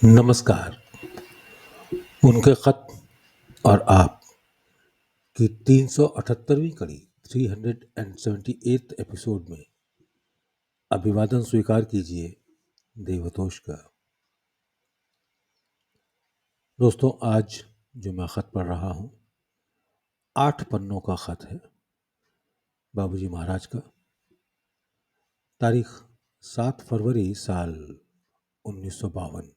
नमस्कार। उनके ख़त और आप की 378वीं कड़ी 378th एपिसोड में अभिवादन स्वीकार कीजिए देवतोष का। दोस्तों, आज जो मैं ख़त पढ़ रहा हूँ 8 पन्नों का ख़त है बाबूजी महाराज का। तारीख 7 फरवरी साल 1952।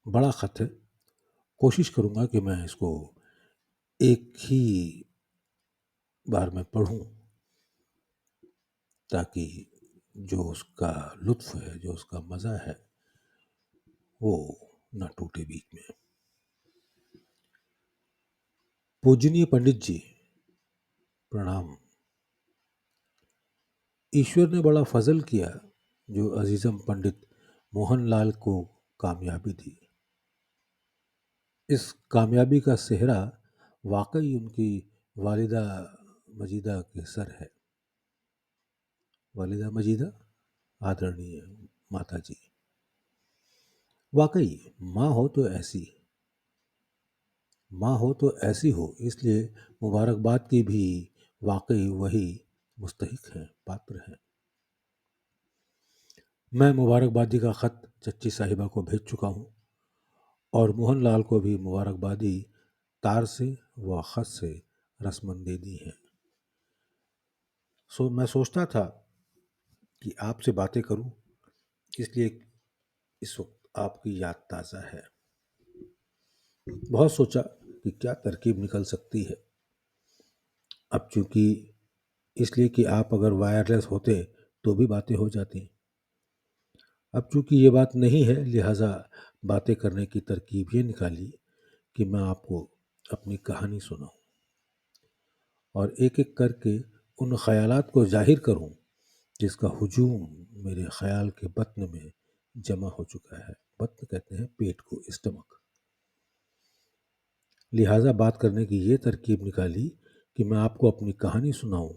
बड़ा ख़त है। कोशिश करूँगा कि मैं इसको एक ही बार में पढ़ूं ताकि जो उसका लुत्फ़ है, जो उसका मज़ा है, वो न टूटे बीच में। पूजनीय पंडित जी, प्रणाम। ईश्वर ने बड़ा फजल किया जो अजीज़म पंडित मोहनलाल को कामयाबी दी। इस कामयाबी का सेहरा वाकई उनकी वालिदा मजीदा के सर है। वालिदा मजीदा, आदरणीय माता जी। वाकई माँ हो तो ऐसी, माँ हो तो ऐसी हो, इसलिए मुबारकबाद की भी वाकई वही मुस्तहिक हैं, पात्र हैं। मैं मुबारकबादी का ख़त चच्ची साहिबा को भेज चुका हूँ और मोहनलाल को भी मुबारकबादी तार से व ख़त से रस्मन दे दी हैं। मैं सोचता था कि आपसे बातें करूं, इसलिए इस वक्त आपकी याद ताज़ा है। बहुत सोचा कि क्या तरकीब निकल सकती है। अब चूंकि इसलिए कि आप अगर वायरलेस होते तो भी बातें हो जाती। अब चूंकि ये बात नहीं है, लिहाजा बातें करने की तरकीब ये निकाली कि मैं आपको अपनी कहानी सुनाऊं और एक एक करके उन ख़यालात को जाहिर करूं जिसका हुजूम मेरे ख़याल के बत्न में जमा हो चुका है। बत्न कहते हैं पेट को, स्टमक। लिहाजा बात करने की ये तरकीब निकाली कि मैं आपको अपनी कहानी सुनाऊं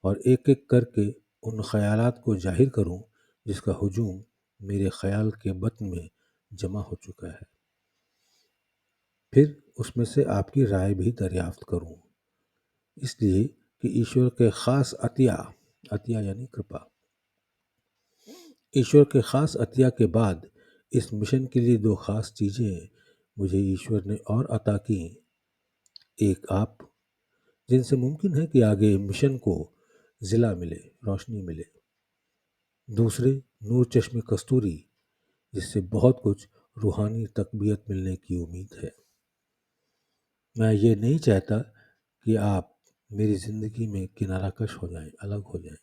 और एक एक करके उन ख़यालात को जाहिर करूं जिसका हुजूम मेरे ख़याल के बत्न में जमा हो चुका है। फिर उसमें से आपकी राय भी दरियाफ्त करूं, इसलिए कि ईश्वर के ख़ास अतिया, अतिया यानी कृपा, ईश्वर के ख़ास अतिया के बाद इस मिशन के लिए 2 ख़ास चीज़ें मुझे ईश्वर ने और अता की। एक आप, जिनसे मुमकिन है कि आगे मिशन को ज़िला मिले, रोशनी मिले। दूसरे, नूर चश्मे कस्तूरी, जिससे बहुत कुछ रूहानी तकबियत मिलने की उम्मीद है। मैं ये नहीं चाहता कि आप मेरी ज़िंदगी में किनाराकश हो जाएं, अलग हो जाएं।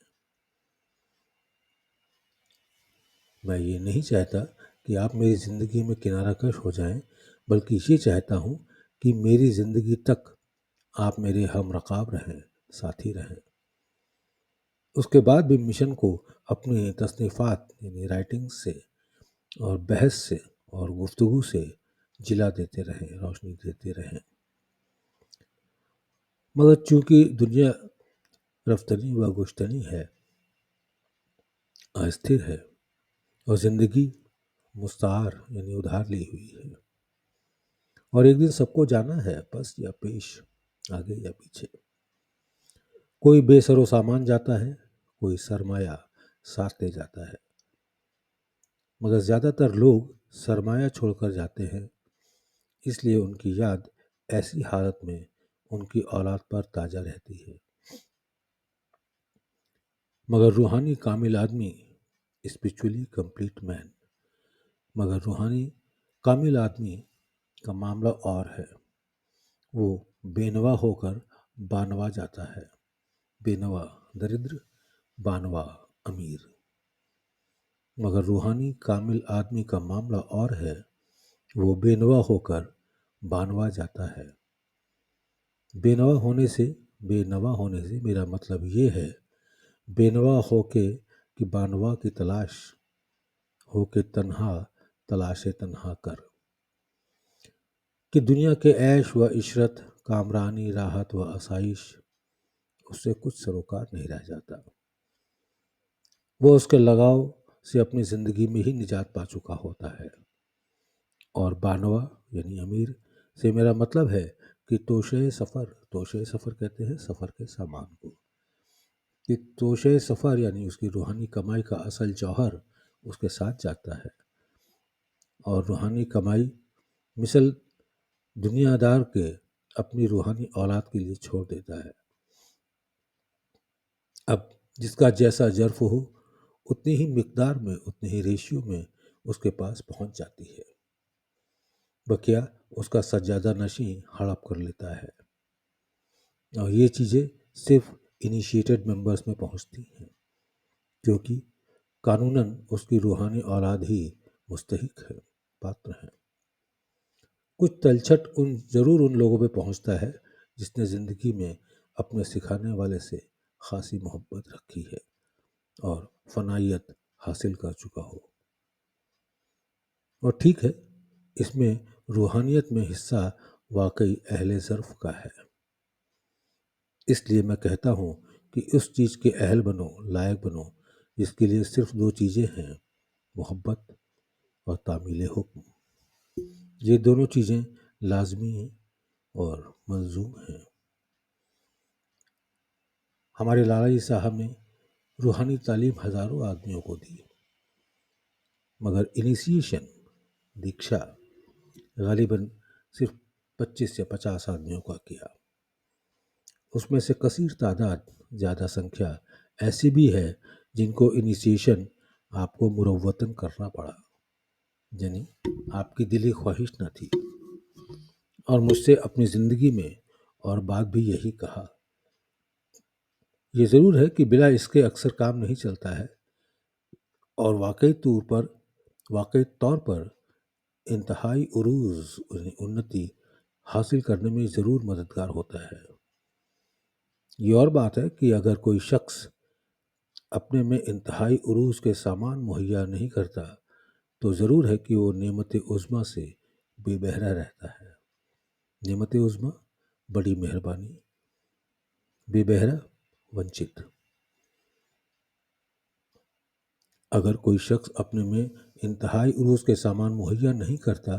मैं ये नहीं चाहता कि आप मेरी ज़िंदगी में किनाराकश हो जाएं, बल्कि ये चाहता हूँ कि मेरी ज़िंदगी तक आप मेरे हम रकाब रहें, साथी रहें। उसके बाद भी मिशन को अपनी तसनीफ़ात यानी राइटिंग से और बहस से और गुफ्तगू से जिला देते रहें, रोशनी देते रहें। मगर चूँकि दुनिया रफ्तनी व गुश्तनी है, अस्थिर है और ज़िंदगी मुस्तार यानी उधार ली हुई है और एक दिन सबको जाना है, बस या पेश, आगे या पीछे। कोई बेसरो सामान जाता है, कोई सरमाया साथ ले जाता है, मगर ज़्यादातर लोग सरमाया छोड़कर जाते हैं, इसलिए उनकी याद ऐसी हालत में उनकी औलाद पर ताज़ा रहती है। मगर रूहानी कामिल आदमी, स्पिरिचुअली कंप्लीट मैन, मगर रूहानी कामिल आदमी का मामला और है। वो बेनवा होकर बानवा जाता है। बेनवा दरिद्र, बानवा अमीर। मगर रूहानी कामिल आदमी का मामला और है। वो बेनवा होकर बानवा जाता है। बेनवा होने से मेरा मतलब ये है, बेनवा होके कि बानवा की तलाश होके तन्हा तलाशे तन्हा कर, कि दुनिया के ऐश व इशरत, कामरानी, राहत व आसाइश, उससे कुछ सरोकार नहीं रह जाता। वो उसके लगाव से अपनी ज़िंदगी में ही निजात पा चुका होता है। और बानवा यानी अमीर से मेरा मतलब है कि तोशे सफ़र कहते हैं सफ़र के सामान को, कि तोशे सफ़र यानी उसकी रूहानी कमाई का असल जौहर उसके साथ जाता है। और रूहानी कमाई मिसल दुनियादार के अपनी रूहानी औलाद के लिए छोड़ देता है। अब जिसका जैसा जर्फ हो उतनी ही मिकदार में, उतनी ही रेशियो में उसके पास पहुंच जाती है। बकिया उसका सज्जादा नशी हड़प कर लेता है। और ये चीज़ें सिर्फ इनिशिएटेड मेंबर्स में पहुंचती हैं, क्योंकि कानूनन उसकी रूहानी औलाद ही मुस्तहिक है, पात्र है। कुछ तलछट ज़रूर उन लोगों पे पहुंचता है जिसने ज़िंदगी में अपने सिखाने वाले से खासी मोहब्बत रखी है और फनाइयत हासिल कर चुका हो। और ठीक है, इसमें रूहानियत में हिस्सा वाकई अहले ज़र्फ़ का है। इसलिए मैं कहता हूँ कि उस चीज़ के अहल बनो, लायक बनो, जिसके लिए सिर्फ दो चीज़ें हैं, मोहब्बत और तामील हुक्म। ये दोनों चीज़ें लाजमी और मलजूम हैं। हमारे लाला जी साहब ने रूहानी तालीम हज़ारों आदमियों को दी, मगर इनिशिएशन, दीक्षा, गालिबन सिर्फ 25 या 50 आदमियों का किया। उसमें से कसीर तादाद, ज़्यादा संख्या ऐसी भी है जिनको इनिशिएशन आपको मुरव्वतन करना पड़ा, यानी आपकी दिली ख्वाहिश न थी। और मुझसे अपनी ज़िंदगी में और बात भी यही कहा। ये ज़रूर है कि बिला इसके अक्सर काम नहीं चलता है, और वाकई तौर पर इंतहाई उरूज उन्नति हासिल करने में ज़रूर मददगार होता है। ये और बात है कि अगर कोई शख्स अपने में इंतहाई उरूज के सामान मुहैया नहीं करता, तो ज़रूर है कि वो नेमत उज़्मा से बेबहरा रहता है। नेमत उज़्मा बड़ी मेहरबानी, बेबहरा वंचित। अगर कोई शख्स अपने में इंतहाई उरूज के सामान मुहैया नहीं करता,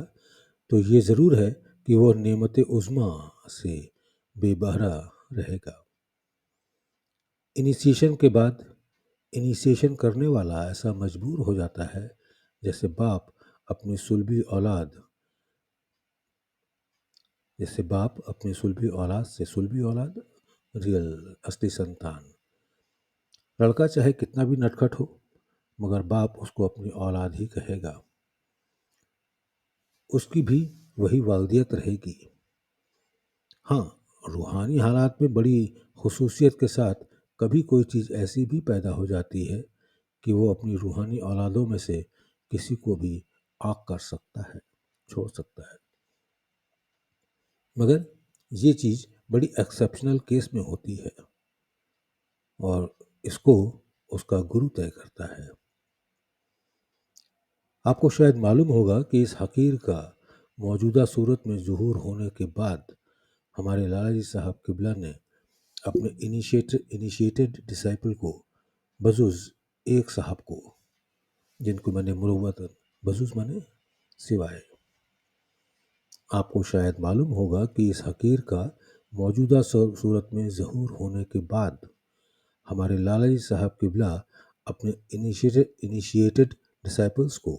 तो ये ज़रूर है कि वह नेमत उज़्मा से बेबहरा रहेगा। इनिशिएशन के बाद इनिशिएशन करने वाला ऐसा मजबूर हो जाता है जैसे बाप अपनी सुलभी औलाद से सुलभी औलाद, रियल असली संतान। लड़का चाहे कितना भी नटखट हो, मगर बाप उसको अपनी औलाद ही कहेगा। उसकी भी वही वालदियत रहेगी। हाँ, रूहानी हालात में बड़ी खुसूसियत के साथ कभी कोई चीज़ ऐसी भी पैदा हो जाती है कि वो अपनी रूहानी औलादों में से किसी को भी आग कर सकता है, छोड़ सकता है। मगर ये चीज़ बड़ी एक्सेप्शनल केस में होती है, और इसको उसका गुरु तय करता है। आपको शायद मालूम होगा कि इस हकीर का मौजूदा सूरत में ज़ुहूर होने के बाद हमारे लाला जी साहब किबला ने अपने इनिशिएटेड डिसाइपल को, बजुज़ एक साहब को, जिनको मैंने मुरव्वतन, बजुज़ माने सिवाय, आपको शायद मालूम होगा कि इस हकीर का मौजूदा सूरत में ज़हूर होने के बाद हमारे लाला जी साहब किबला अपने इनिशिएटेड डिसाइपल्स को,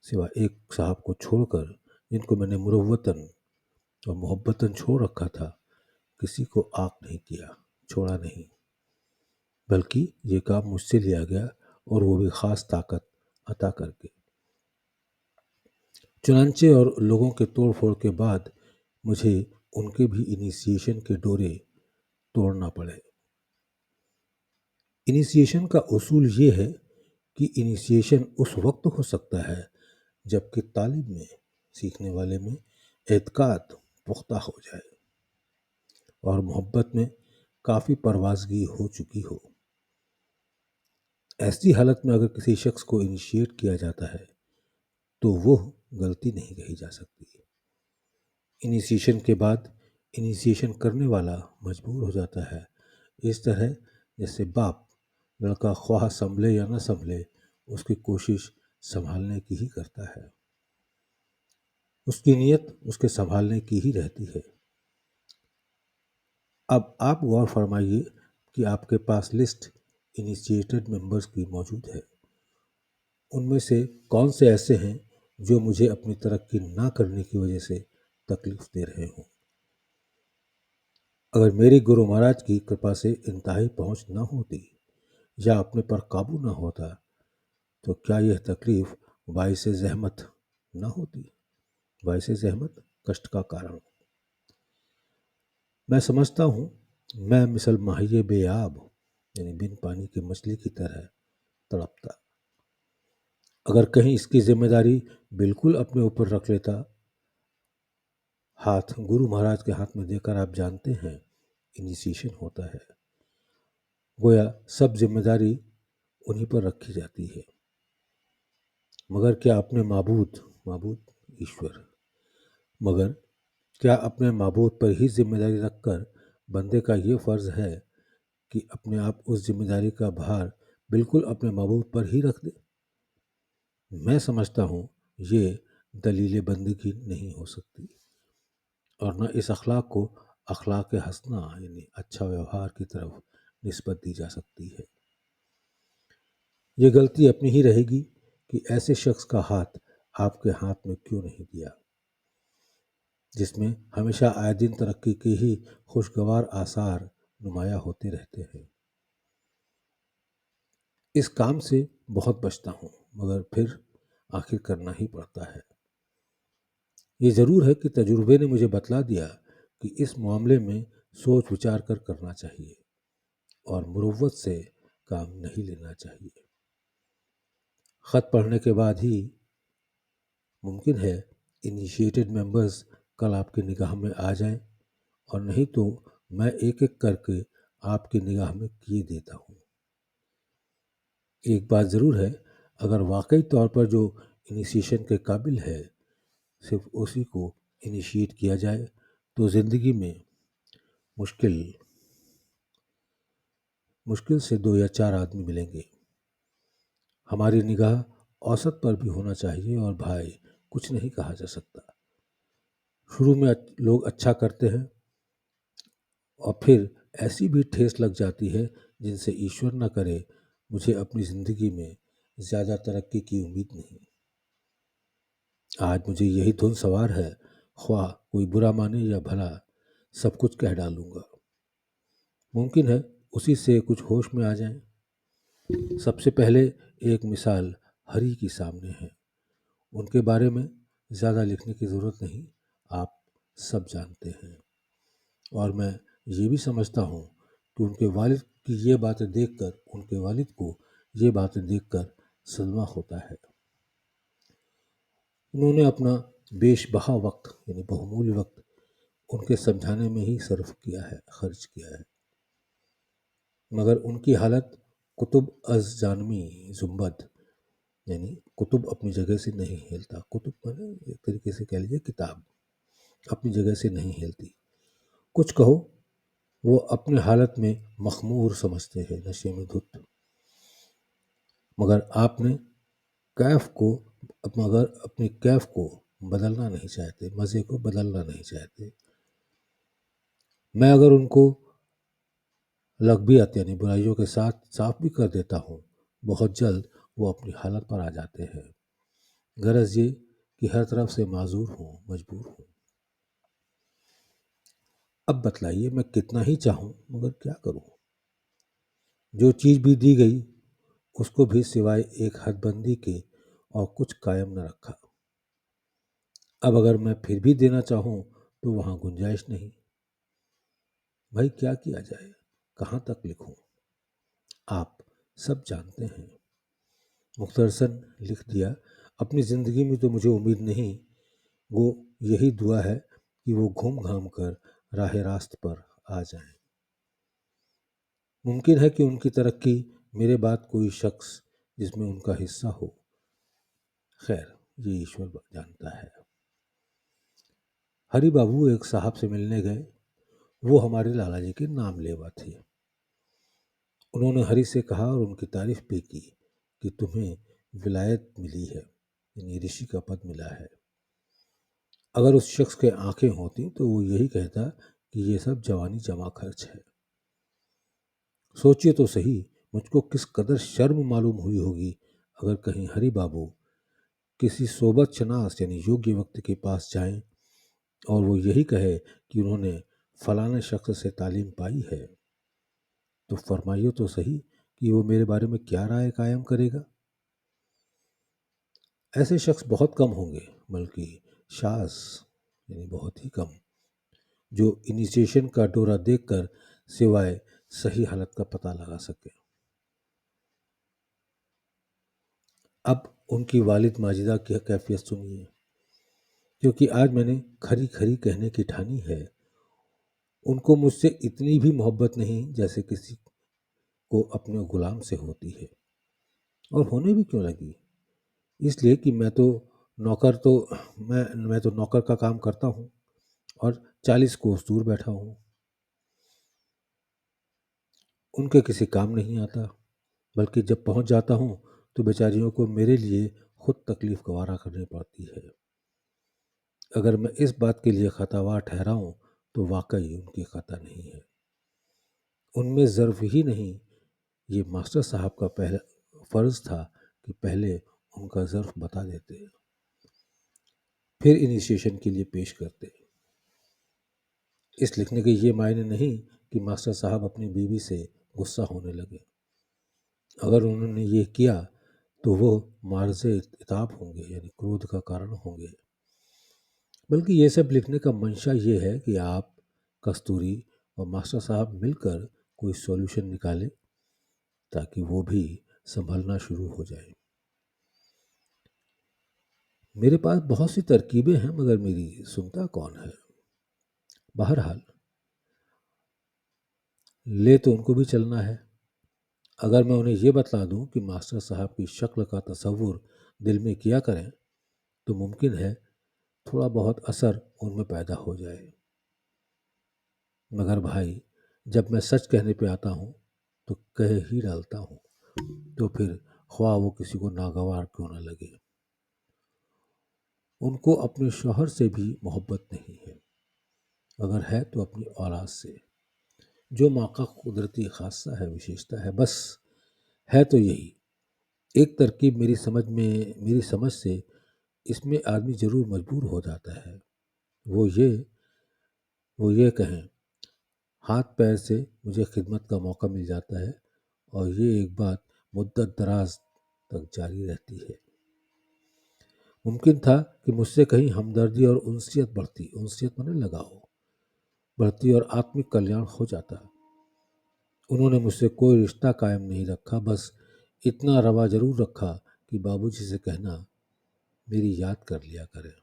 सिवा एक साहब को छोड़कर, जिनको मैंने मुरव्वतन और मोहब्बतन छोड़ रखा था, किसी को आग नहीं किया, छोड़ा नहीं, बल्कि ये काम मुझसे लिया गया, और वो भी ख़ास ताकत अता करके। चुनांचे और लोगों के तोड़ फोड़ के बाद मुझे उनके भी इनिशिएशन के डोरे तोड़ना पड़े। इनिशिएशन का उसूल ये है कि इनिशिएशन उस वक्त हो सकता है जबकि तालिब में, सीखने वाले में एतकाद पुख्ता हो जाए और मोहब्बत में काफ़ी परवाज़गी हो चुकी हो। ऐसी हालत में अगर किसी शख्स को इनिशिएट किया जाता है तो वो गलती नहीं कही जा सकती। इनिशिएशन के बाद इनिशिएशन करने वाला मजबूर हो जाता है, इस तरह जैसे बाप लड़का ख्वाह संभले या न संभले उसकी कोशिश संभालने की ही करता है। उसकी नीयत उसके संभालने की ही रहती है। अब आप गौर फरमाइए कि आपके पास लिस्ट इनिशिएटेड मेंबर्स की मौजूद है। उनमें से कौन से ऐसे हैं जो मुझे अपनी तरक्की ना करने की वजह से तकलीफ दे रहे हों। अगर मेरी गुरु महाराज की कृपा से इंतहाई पहुंच न होती या अपने पर काबू न होता तो क्या यह तकलीफ बाइसे ज़हमत न होती। बाइसे ज़हमत कष्ट का कारण। मैं समझता हूँ मैं मिसल माहिए बेआब यानी बिन पानी की मछली की तरह तड़पता। अगर कहीं इसकी जिम्मेदारी बिल्कुल अपने ऊपर रख लेता, हाथ गुरु महाराज के हाथ में देकर आप जानते हैं इनिशिएशन होता है। गोया सब जिम्मेदारी उन्हीं पर रखी जाती है। मगर क्या अपने माबूद ईश्वर मगर क्या अपने माबूद पर ही जिम्मेदारी रखकर बंदे का ये फ़र्ज़ है कि अपने आप उस जिम्मेदारी का भार बिल्कुल अपने माबूद पर ही रख दे। मैं समझता हूँ ये दलील बंदगी नहीं हो सकती और न इस अखलाक को अखलाक हसना यानी अच्छा व्यवहार की तरफ निस्बत दी जा सकती है। ये गलती अपनी ही रहेगी कि ऐसे शख्स का हाथ आपके हाथ में क्यों नहीं दिया जिसमें हमेशा आए दिन तरक्की के ही खुशगवार आसार नुमाया होते रहते हैं। इस काम से बहुत बचता हूँ मगर फिर आखिर करना ही पड़ता है। ये ज़रूर है कि तजुर्बे ने मुझे बतला दिया कि इस मामले में सोच विचार कर करना चाहिए और मुरुव्वत से काम नहीं लेना चाहिए। ख़त पढ़ने के बाद ही मुमकिन है इनिशिएटेड मेंबर्स कल आपकी निगाह में आ जाएं और नहीं तो मैं एक एक करके आपकी निगाह में किए देता हूँ। एक बात ज़रूर है, अगर वाकई तौर पर जो इनिशिएशन के काबिल है सिर्फ उसी को इनिशिएट किया जाए तो ज़िंदगी में मुश्किल से 2 या 4 आदमी मिलेंगे। हमारी निगाह औसत पर भी होना चाहिए और भाई कुछ नहीं कहा जा सकता। शुरू में लोग अच्छा करते हैं और फिर ऐसी भी ठेस लग जाती है जिनसे ईश्वर न करे मुझे अपनी ज़िंदगी में ज़्यादा तरक्की की उम्मीद नहीं। आज मुझे यही धुन सवार है, ख्वाह कोई बुरा माने या भला सब कुछ कह डालूंगा। मुमकिन है उसी से कुछ होश में आ जाए। सबसे पहले एक मिसाल हरि की सामने है। उनके बारे में ज़्यादा लिखने की ज़रूरत नहीं, आप सब जानते हैं और मैं ये भी समझता हूँ कि उनके वालिद को ये बातें देखकर सदमा होता है। उन्होंने अपना बेशबहा वक्त यानी बहुमूल्य वक्त उनके समझाने में ही खर्च किया है। मगर उनकी हालत कुतुब अज़ जानवी जुम्बद यानी कुतुब अपनी जगह से नहीं हिलता। कुतुब माने एक तरीके से कह लीजिए किताब अपनी जगह से नहीं हिलती। कुछ कहो वो अपने हालत में मखमूर समझते हैं, नशे में धुत। मगर अपनी कैफ को बदलना नहीं चाहते, मज़े को बदलना नहीं चाहते। मैं अगर उनको लगबियत यानी बुराइयों के साथ साफ भी कर देता हूँ, बहुत जल्द वो अपनी हालत पर आ जाते हैं। गरज ये कि हर तरफ से मजबूर हूँ। अब बतलाइए मैं कितना ही चाहूँ मगर क्या करूँ। जो चीज़ भी दी गई उसको भी सिवाय एक हदबंदी के और कुछ कायम न रखा। अब अगर मैं फिर भी देना चाहूँ तो वहाँ गुंजाइश नहीं। भाई क्या किया जाए, कहाँ तक लिखूँ, आप सब जानते हैं। मुख्तरसन लिख दिया, अपनी ज़िंदगी में तो मुझे उम्मीद नहीं, वो यही दुआ है कि वो घूम घाम कर राह रास्त पर आ जाएं। मुमकिन है कि उनकी तरक्की मेरे बाद कोई शख्स जिसमें उनका हिस्सा हो। खैर ये ईश्वर जानता है। हरि बाबू एक साहब से मिलने गए। वो हमारे लाला जी के नाम लेवा थे। उन्होंने हरि से कहा और उनकी तारीफ भी की कि तुम्हें विलायत मिली है, यानी ऋषि का पद मिला है। अगर उस शख्स के आंखें होती तो वो यही कहता कि ये सब जवानी जमा खर्च है। सोचिए तो सही, मुझको किस कदर शर्म मालूम हुई होगी अगर कहीं हरि बाबू किसी सोबत शनास यानी योग्य व्यक्ति के पास जाएं और वो यही कहे कि उन्होंने फलाने शख्स से तालीम पाई है, तो फरमाइए तो सही कि वो मेरे बारे में क्या राय कायम करेगा। ऐसे शख्स बहुत कम होंगे, बल्कि शाज़ यानी बहुत ही कम, जो इनिशिएशन का डोरा देखकर सिवाय सही हालत का पता लगा सके। अब उनकी वालिद माजिदा की कैफियत सुनिए। क्योंकि आज मैंने खरी खरी कहने की ठानी है, उनको मुझसे इतनी भी मोहब्बत नहीं जैसे किसी को अपने गुलाम से होती है। और होने भी क्यों लगी, इसलिए कि मैं तो नौकर का काम करता हूँ और 40 कोस दूर बैठा हूँ। उनके किसी काम नहीं आता, बल्कि जब पहुँच जाता हूँ तो बेचारियों को मेरे लिए खुद तकलीफ गवारा करनी पड़ती है। अगर मैं इस बात के लिए खतावार ठहराऊँ तो वाकई उनकी खता नहीं है। उनमें ज़र्फ ही नहीं, ये मास्टर साहब का पहला फ़र्ज़ था कि पहले उनका ज़र्फ बता देते, फिर इनिशिएशन के लिए पेश करते। इस लिखने के ये मायने नहीं कि मास्टर साहब अपनी बीवी से गुस्सा होने लगे। अगर उन्होंने ये किया तो वो मार्ज़े इताब होंगे, यानी क्रोध का कारण होंगे। बल्कि ये सब लिखने का मंशा ये है कि आप, कस्तूरी और मास्टर साहब मिलकर कोई सॉल्यूशन निकालें ताकि वो भी संभलना शुरू हो जाए। मेरे पास बहुत सी तरकीबें हैं, मगर मेरी सुनता कौन है। बहरहाल ले तो उनको भी चलना है। अगर मैं उन्हें ये बतला दूं कि मास्टर साहब की शक्ल का तसव्वुर दिल में किया करें तो मुमकिन है थोड़ा बहुत असर उनमें पैदा हो जाए। मगर भाई, जब मैं सच कहने पे आता हूँ तो कह ही डालता हूँ, तो फिर ख्वाह वो किसी को नागवार क्यों न लगे। उनको अपने शौहर से भी मोहब्बत नहीं है, अगर है तो अपनी औलाद से, जो माँ का कुदरती खासा है, विशेषता है। बस है तो यही। एक तरकीब मेरी समझ से इसमें आदमी ज़रूर मजबूर हो जाता है। वो ये वो ये कहें, हाथ पैर से मुझे खिदमत का मौका मिल जाता है और ये एक बात मुद्दत दराज तक जारी रहती है। मुमकिन था कि मुझसे कहीं हमदर्दी और उनसियत माने लगाओ बढ़ती और आत्मिक कल्याण हो जाता। उन्होंने मुझसे कोई रिश्ता कायम नहीं रखा, बस इतना रवा जरूर रखा कि बाबूजी से कहना मेरी याद कर लिया करें।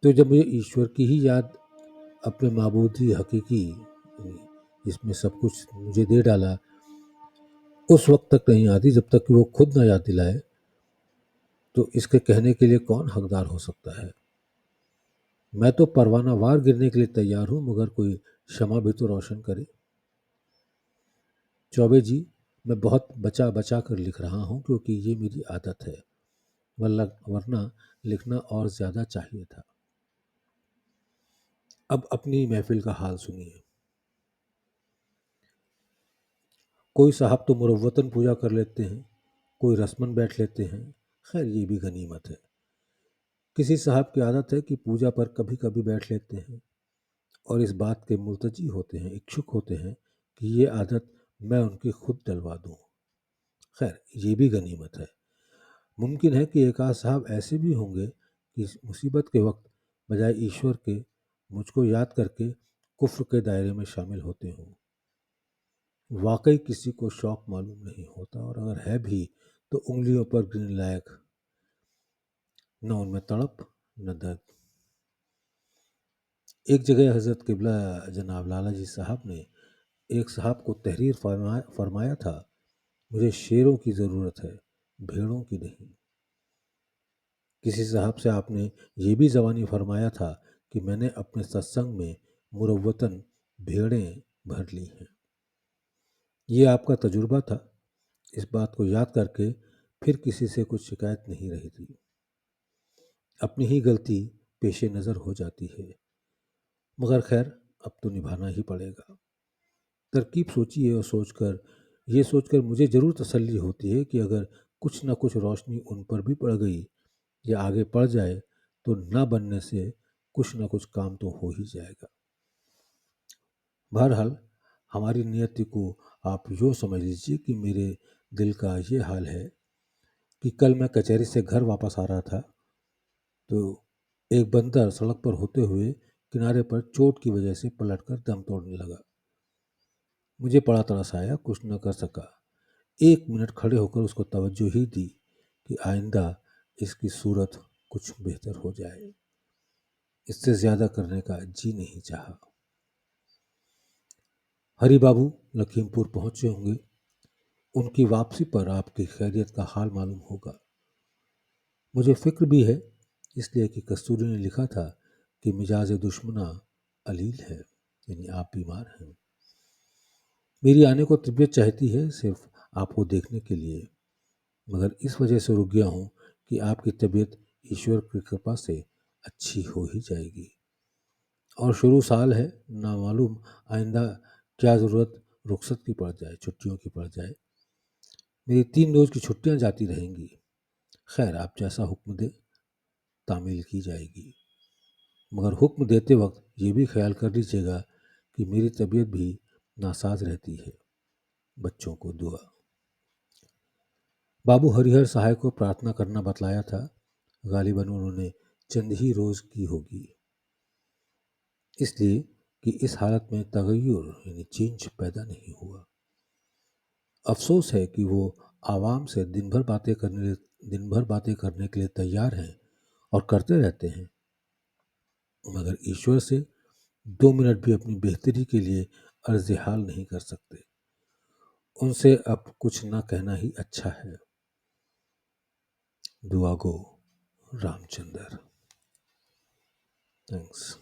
तो जब मुझे ईश्वर की ही याद, अपने माबूदी हकीकी जिसमें सब कुछ मुझे दे डाला, उस वक्त तक नहीं आती जब तक कि वो खुद ना याद दिलाए, तो इसके कहने के लिए कौन हकदार हो सकता है। मैं तो परवाना वार गिरने के लिए तैयार हूँ, मगर कोई क्षमा भी तो रोशन करे। चौबे जी, मैं बहुत बचा बचा कर लिख रहा हूँ क्योंकि ये मेरी आदत है, वरना लिखना और ज़्यादा चाहिए था। अब अपनी महफिल का हाल सुनिए। कोई साहब तो मुरव्वतन पूजा कर लेते हैं, कोई रस्मन बैठ लेते हैं। खैर, ये भी गनीमत है। किसी साहब की आदत है कि पूजा पर कभी कभी बैठ लेते हैं और इस बात के मुर्तजी होते हैं, इच्छुक होते हैं कि ये आदत मैं उनकी खुद डलवा दूँ। खैर, ये भी गनीमत है। मुमकिन है कि एक आध साहब ऐसे भी होंगे कि इस मुसीबत के वक्त बजाय ईश्वर के मुझको याद करके कुफ्र के दायरे में शामिल होते हों। वाकई किसी को शौक मालूम नहीं होता, और अगर है भी तो उंगलियों पर गिनने लायक, न उनमें तड़प न दर्द। एक जगह हज़रत किबला जनाब लाला जी साहब ने एक साहब को तहरीर फरमाया था, मुझे शेरों की ज़रूरत है, भेड़ों की नहीं। किसी साहब से आपने ये भी ज़बानी फरमाया था कि मैंने अपने सत्संग में मुरव्वतन भेड़ें भर ली हैं। ये आपका तजुर्बा था। इस बात को याद करके फिर किसी से कुछ शिकायत नहीं रही थी। अपनी ही गलती पेशे नज़र हो जाती है, मगर खैर अब तो निभाना ही पड़ेगा। तरकीब सोची है और ये सोचकर मुझे ज़रूर तसल्ली होती है कि अगर कुछ न कुछ रोशनी उन पर भी पड़ गई या आगे पड़ जाए तो न बनने से कुछ न कुछ काम तो हो ही जाएगा। बहरहाल हमारी नियति को आप यूँ समझ लीजिए कि मेरे दिल का ये हाल है कि कल मैं कचहरी से घर वापस आ रहा था तो एक बंदर सड़क पर होते हुए किनारे पर चोट की वजह से पलटकर दम तोड़ने लगा। मुझे बड़ा तरस आया, कुछ न कर सका। 1 मिनट खड़े होकर उसको तवज्जो ही दी कि आइंदा इसकी सूरत कुछ बेहतर हो जाए। इससे ज़्यादा करने का जी नहीं चाहा। हरि बाबू लखीमपुर पहुंचे होंगे। उनकी वापसी पर आपकी खैरियत का हाल मालूम होगा। मुझे फिक्र भी है, इसलिए कि कस्तूरी ने लिखा था कि मिजाज दुश्मना अलील है, यानी आप बीमार हैं। मेरी आने को तबीयत चाहती है सिर्फ आपको देखने के लिए, मगर इस वजह से रुक गया हूँ कि आपकी तबीयत ईश्वर की कृपा से अच्छी हो ही जाएगी। और शुरू साल है, ना मालूम आइंदा क्या ज़रूरत रुखसत की पड़ जाए, छुट्टियों की पड़ जाए। मेरी 3 रोज़ की छुट्टियाँ जाती रहेंगी। खैर आप जैसा हुक्म दे तामील की जाएगी, मगर हुक्म देते वक्त ये भी ख्याल कर लीजिएगा कि मेरी तबीयत भी नासाज रहती है। बच्चों को दुआ। बाबू हरिहर सहाय को प्रार्थना करना बतलाया था। गालिबन उन्होंने चंद ही रोज़ की होगी, इसलिए कि इस हालत में तगय्युर यानी चेंज पैदा नहीं हुआ। अफसोस है कि वो आवाम से दिन भर बातें करने के लिए तैयार हैं और करते रहते हैं, मगर ईश्वर से 2 मिनट भी अपनी बेहतरी के लिए अर्ज़ हाल नहीं कर सकते। उनसे अब कुछ ना कहना ही अच्छा है। दुआ गो रामचंद्र। थैंक्स।